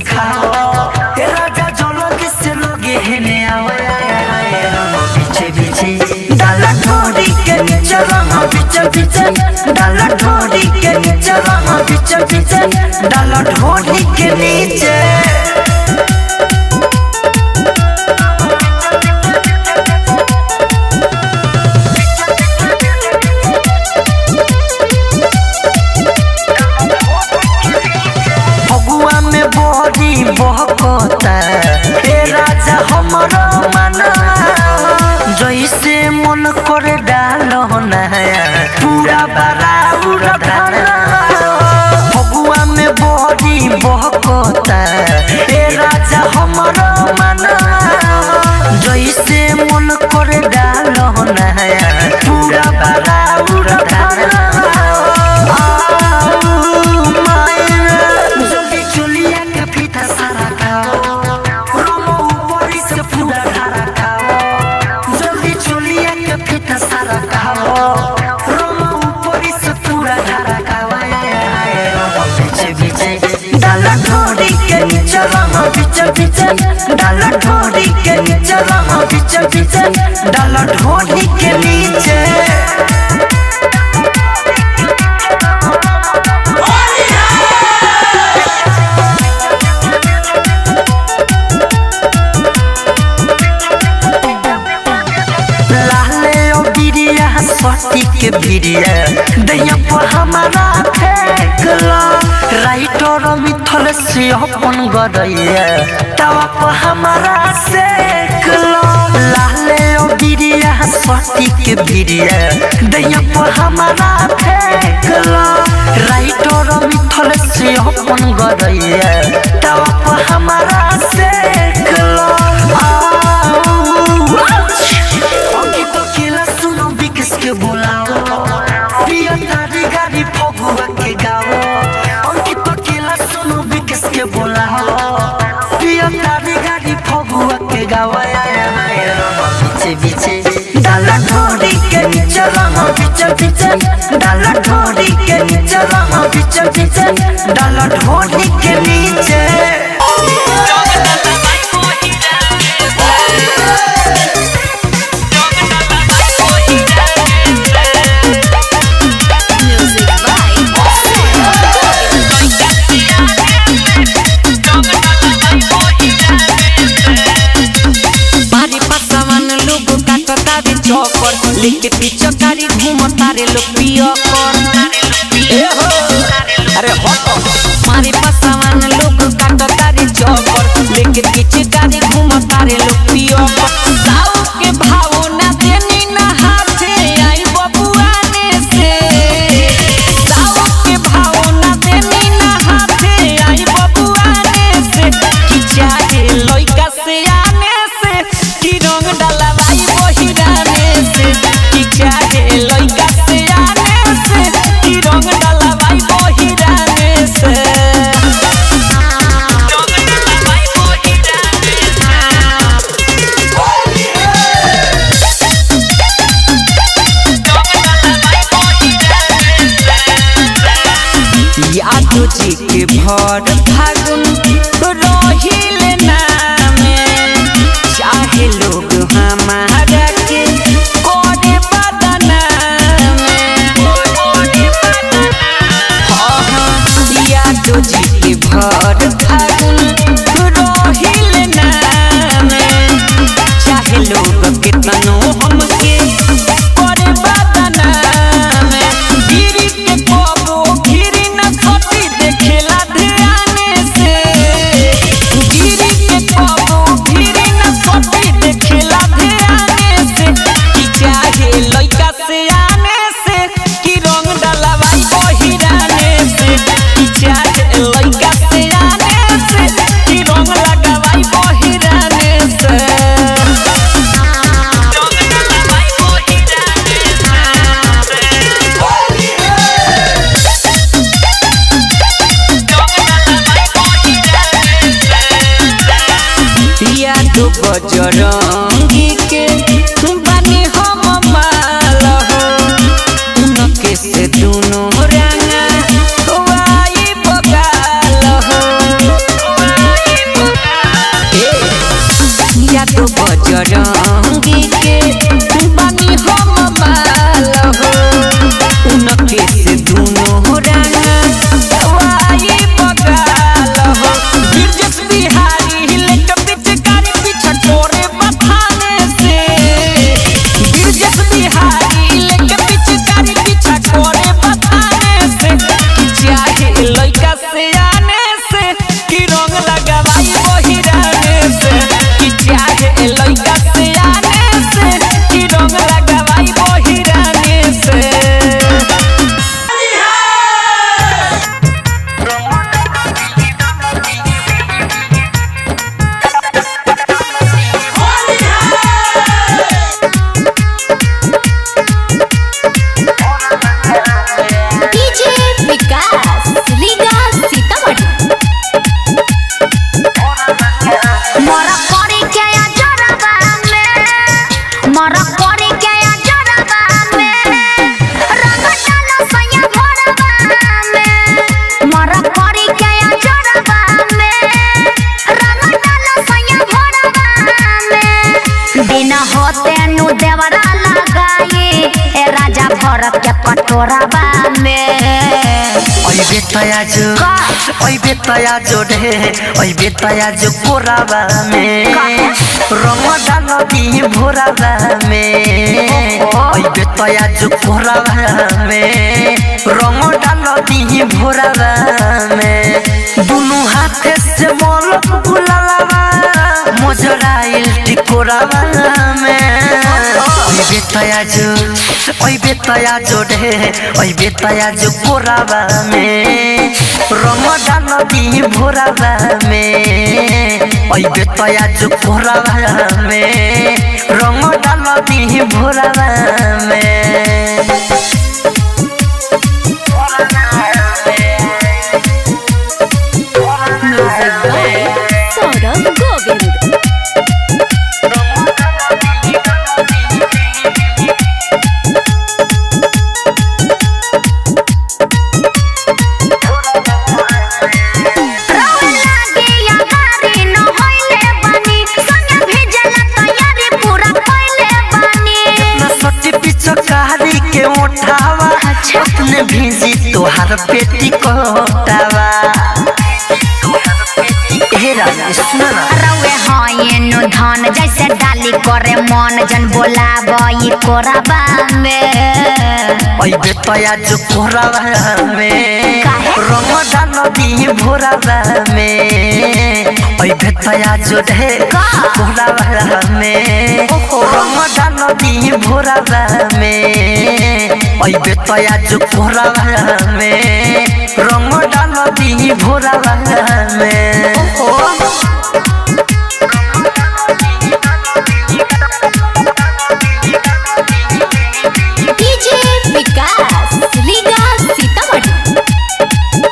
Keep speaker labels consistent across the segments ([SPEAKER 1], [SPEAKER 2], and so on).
[SPEAKER 1] खाओ राजा जोलो किससे लोगे हेने आओ पीछे पीछे डाला ढोरी के नीचे रहा पीछे पीछे डाला ढोरी के नीचे रहा पीछे पीछे डाला ढोरी के नीचे बहकता हे राजा हमरो मना जैसे मन करे डालो नया पूरा बराबर धाना फगुआ में बड़ी बहकता हे राजा हमरो मना जैसे मन करे डालो नया पूरा बराबर धाना पीछे पीछे डाला ढोरी के नीचे रहा पीछे पीछे डाला ढोरी के नीचे लाले ओ बिरिया सती के बिरिया दैया पर हमारा फेंकला राइटर मिथल से अपन गरैया तवा पर हमारा सेकला लाले ओ बिरिया सती के बिरिया दैया पर हमारा फेंकला राइटर मिथल से अपन गरैया तवा पर हमारा सेकला अंकित केला सुनो बिकस के बुलाओ प्रिय तारी गाड़ी फगुआ के गाओ के बोलाओ प्रिय तारी गाड़ी फगुआ के गावाया पीछे पीछे डाला ढोरी के नीचे रहा पीछे पीछे डाला ढोरी के नीचे रहा पीछे पीछे डाला ढोरी के नीचे
[SPEAKER 2] लेके पीछे कारी घूमता रे लोग पियो कर ए हो अरे हटो मारे पासवान लोग काटता रे चौकर लेके पीछे कारी घूमता रे लोग पियो कर साउ के भाव ना देनी ना हाथे आई बबुआ ने से साउ के भाव ना देनी ना हाथे आई बबुआ ने से कि चाहे लइका से आने से कि रंग डाला भाई बहिराने से चाहे लइका से आने से कि रंग डाला भाई बहिराने से यादव जी के भर फागुन रहिले नामे चाहे लोग हमारा के कोडे बदना में यादव जी के भर फागुन रहिले नामे चाहे लोग कितनो हमके कोडे बदना में गिरी के कबो गिरी न सती देखेला ध्याने से गिरी के कबो गिरी न सती देखेला ध्याने से कि चाहे लइका से आने से कि रंग डाला भाई बहिराने से कि चाहे लइका से आने से कि रंग लगा भाई बहिराने से तो बजरंगी के बानी हम माल हो उनके से दोनों रंगा वाई बगाल हो लगवाई वही राने से कि चाहे लइका से आने से कि रंग लगवाई वही राने से
[SPEAKER 3] भरत के कटोराबा में
[SPEAKER 1] ओइ बेतया जो कोराबा में रंग डाल दी भोराबा में ओइ बेतया जो कोराबा में रंग डाल दी भोराबा में दुनु हाथ से मोल गुलालाबा मोजराइल टिकोराबा में ओइ बेतया जो कोराबा में रंग डाल दी भोराबा में ओइ बेतया जो कोराबा में रंग डाल दी भोराबा में
[SPEAKER 3] सौरभ गोविंद
[SPEAKER 1] अपने भेजी तोहार पेटी कोटावा हे राजा सुना
[SPEAKER 3] रवे हयनु धन जैसे डाली करे मन जन बोलाबई कोराबा में
[SPEAKER 1] ओइ बेतया जो कोराबा में रंग डाल दी भोराबा में ओइ बेतया जो कोराबा में रंग डाल दी भोराबा में ओइ बेतया जो कोराबा में रंग डाल दी भोराबा में
[SPEAKER 3] डीजे विकास लीगा सीतामढ़ी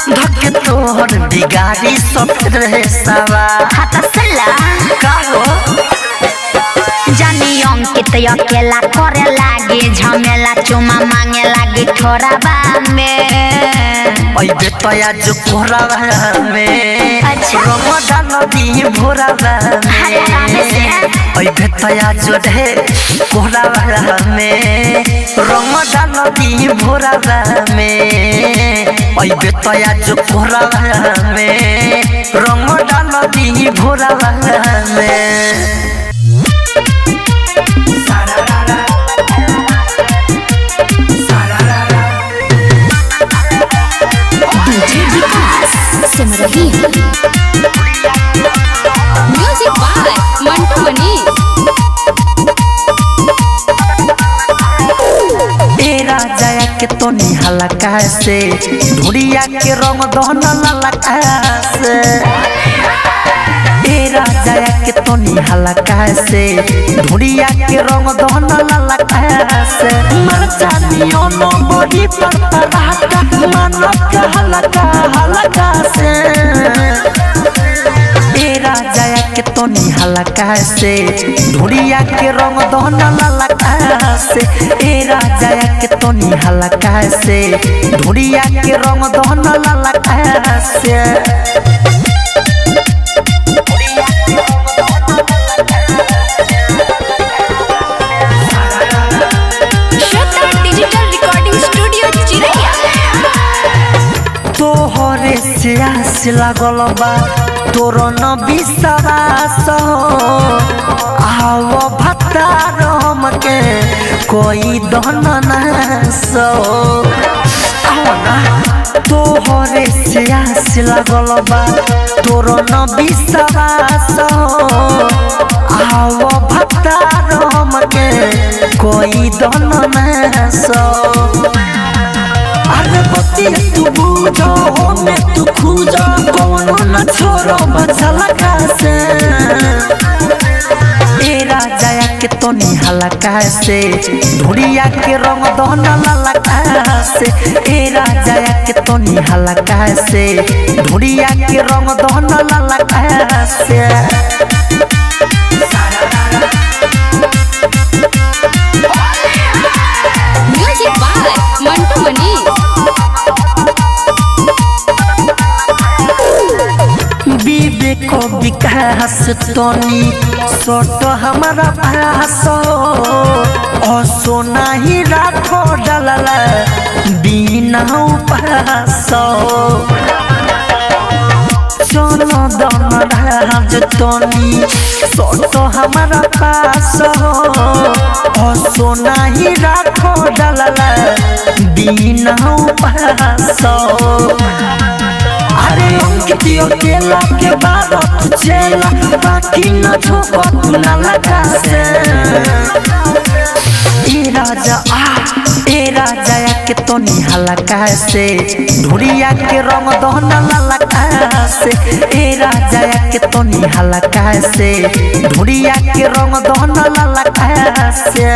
[SPEAKER 1] धके तोहर बिगाड़ी सब रहे सवा
[SPEAKER 3] हतसला
[SPEAKER 1] का हो
[SPEAKER 3] जानी अंकित अकेला करे लागे झमेला चुमा मांगे लागे ठोराबा में
[SPEAKER 1] ओइ बेतया जो कोराबा में
[SPEAKER 3] अच्छा।
[SPEAKER 1] रंग डाल दी भोराबा में ओइ बेतया जो कोराबा में रंग डाल दी भोराबा में ओइ बेतया जो कोराबा में रंग डाल दी भोराबा में
[SPEAKER 3] सिमरही म्यूजिक बाय मंटू मनी
[SPEAKER 1] राजा के तो निहाला कैसे धुरिया के रंग दहन ललका से राजा के तो निहाला कैसे धुरिया के रंग दहन ललका से मरचानियों नो बड़ी पर पराठा मानव के हलका हलका से राजा के तो निहाला कैसे धुरिया के रंग दहन ललका से राजा के तो निहाला कैसे धुरिया के रंग दहन ललका से
[SPEAKER 3] श्रद्धा डिजिटल रिकॉर्डिंग स्टूडियो चिरैया
[SPEAKER 1] से आस लागल बा तोर न विश्वास आओ भतार हमके कोई दहन नासो आओ ना तोहरे से आस लागल बा तोर न विश्वास आओ भतार हमके कोई दहन नासो अरे बती तू बुझो में तू खुजो कोनो न छोरो बचला कैसे ए राजा के तो निहाला कैसे ढुड़िया के रंग दहन लाला कैसे ए राजा के तो निहाला कैसे ढुड़िया के रंग दहन लाला कैसे
[SPEAKER 4] म्यूजिक बाय मंटू मनी
[SPEAKER 1] विवेक विकास तोनी सोट हमारा भास सोना ही राखो डलला बिना उपास चलो दम राज तोनी सोट हमारा पास सोना ही राखो डलला बिना उपास अरे अंकितियो केला के बारो तू चेला बाकी न झोंको तू ना लगा से ए राजा के तो निहाला कैसे ढुड़िया के रंग दहन लाला कैसे ए राजा के तो निहाला कैसे ढुड़िया के रंग दहन लाला कैसे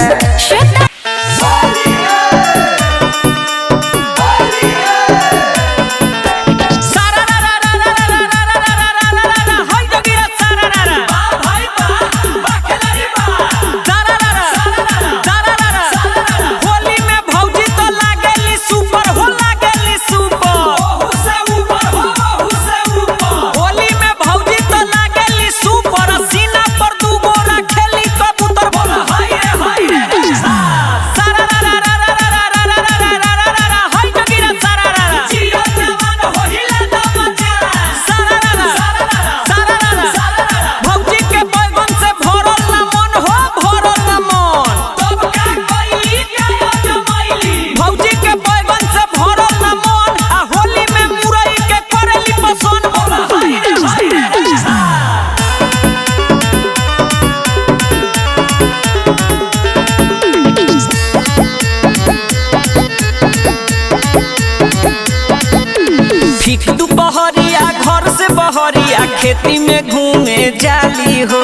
[SPEAKER 2] खेती में घूमे जाली हो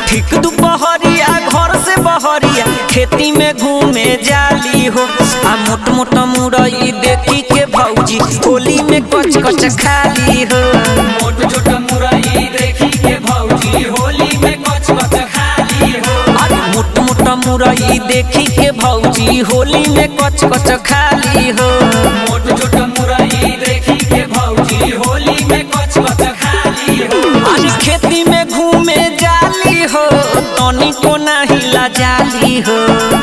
[SPEAKER 2] ठीक दोपहरिया घर से बहरिया खेती में घूमे जाली हो आ मोट मोट मुरई देखी के भौजी होली में कच कच खाली हो मोट छोट मुरई देखी के भौजी होली में कच कच खाली हो अरे मोट मोट मुरई देखी के भौजी होली में कच कच खाली हो मोट छोट मुरई देखी के भौजी होली में कच कच खेती में घूमे जाली हो तनी को नहीं ला जाली हो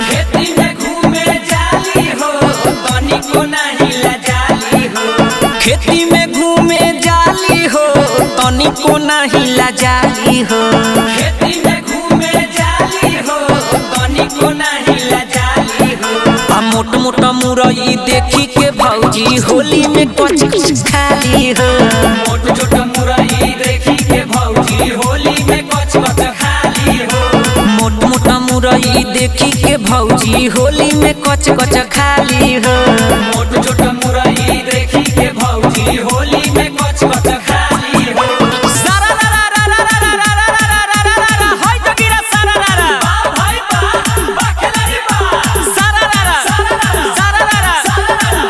[SPEAKER 2] खेती में घूमे जाली हो तनी को नहीं ला जाली हो खेती में घूमे जाली हो तनी को नहीं ला जाली हो खेती में घूमे जाली हो तनी को नहीं ला जाली हो आ मोट मोट मुरई देखी के भौजी होली में कच कच खाली हो मोट छोट मुरई देखी के भौजी होली में कच कच खाली हो मोट मोट मुरई देखी के भौजी होली में कच कच खाली हो मोट छोट मुरई देखी के भौजी होली में कच कच खाली हो सारा रा रा रा रा रा रा रा रा रा रा रा रा होय तो गिरा सारा रा रा बा भाई बा खेलारी बा सारा रा रा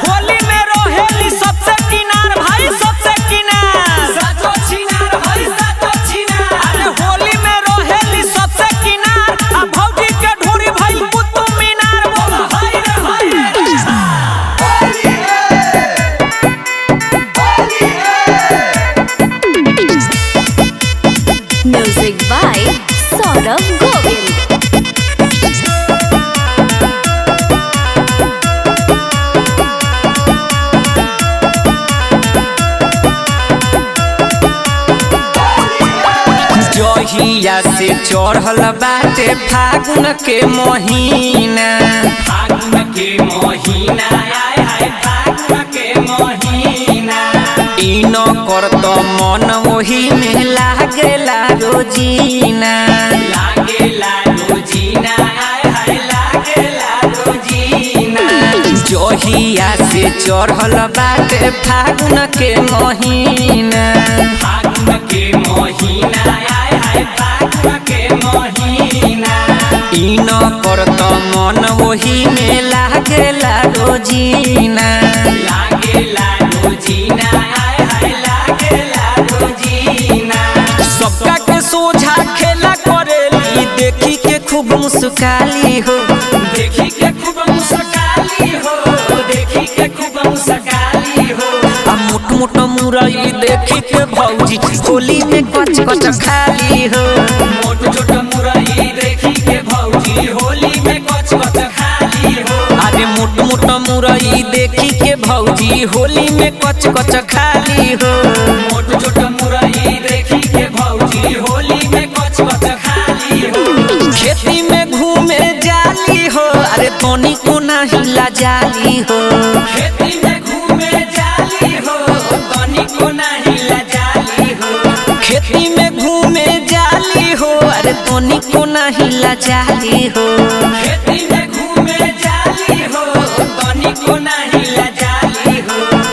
[SPEAKER 2] होली में रोहेली सबसे किनार भाई सबसे किनार सातो छिनार भाई सातो छिनार अरे होली में रोहेली सबसे किनार आ भौजी के ढोरी भाई कुतुब मीनार बोल हाय रे हाय होली है चढ़ल बाटे फागुन के महीना आय हाय फागुन के महीना ई न करत मन वही में लागेला रोजीना आय हाय लागेला रोजीना जहिया से चढ़ल बाटे फागुन के महीना आय हाय फागुन के महीना ई न करत मन वही में लागेला रोजीना आय हाय लागेला रोजीना सबका के सोझा खेला करेली देखी के खूब मुस्काली हो आ मोट मोट मुरई देखी के भौजी होली में कच कच खाली हो अरे मोट मोट मुरई देखी के भौजी होली में कच कच खाली हो खेती में घूमे जाली हो अरे तोनी को नहीं लाजाली हो खेती में घूमे जाली हो अरे तोनी को नहीं लाजाली हो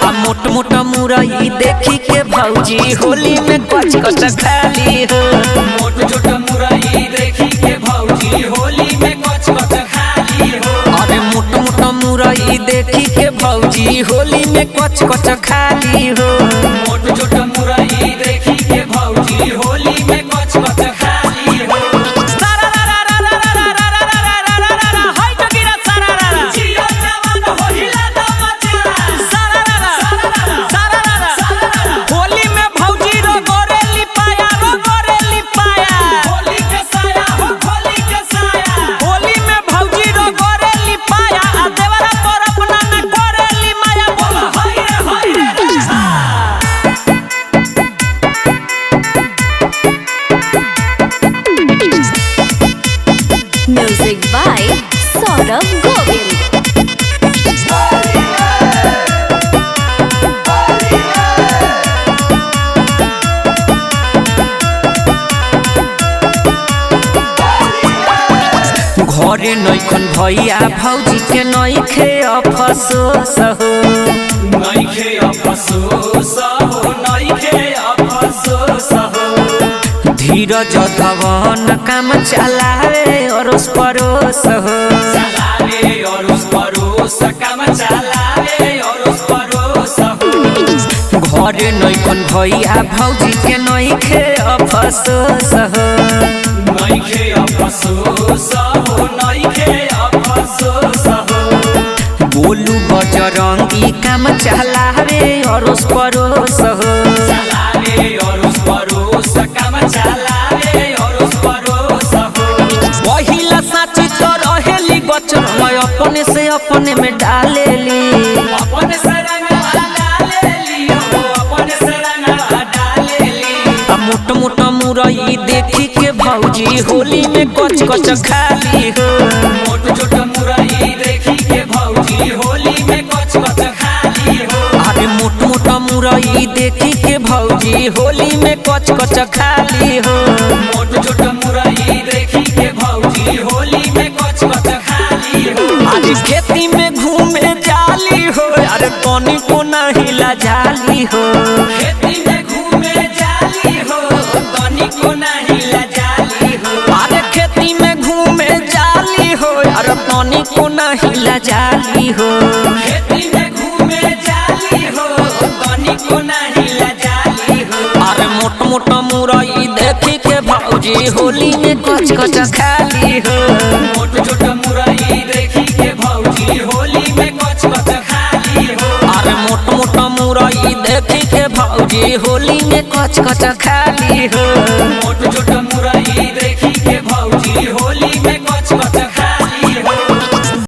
[SPEAKER 2] आ मोट मोट मुरई देखी के भौजी होली में कच कच खाली हो अरे मोट मोट मुरई देखी के भौजी होली में कच कच खाली हो
[SPEAKER 4] Music by Saurabh Govind.
[SPEAKER 2] घरे नैखन भैया भौजी के नैखे अफसोस हो धीरज धवन काम चलावे अरोस परोस हो घरे नैखन भैया भौजी के नैखे अफसोस हो बोलू बजरंगी काम चलावे अरोस परोस हो पहिला साची तो रहेली बचन मैं अपने से अपने में डालेली मोट मोट मुरई देखी के भौजी होली में कच कच खाली हो अरे मोट मोट मुरई देखी के भौजी होली में कच कच खाली हो अरे खेती में घूमे जाली हो अरे तोनी को नहीं लाजाली हो अरे खेती में घूमे जाली हो अरे तोनी को नहीं लाजाली हो अरे मोट मोट मुरई देखी के भौजी होली में कच कच खाली हो अरे मोट मोट मुरई देखी के भौजी होली में कच कच खाली हो।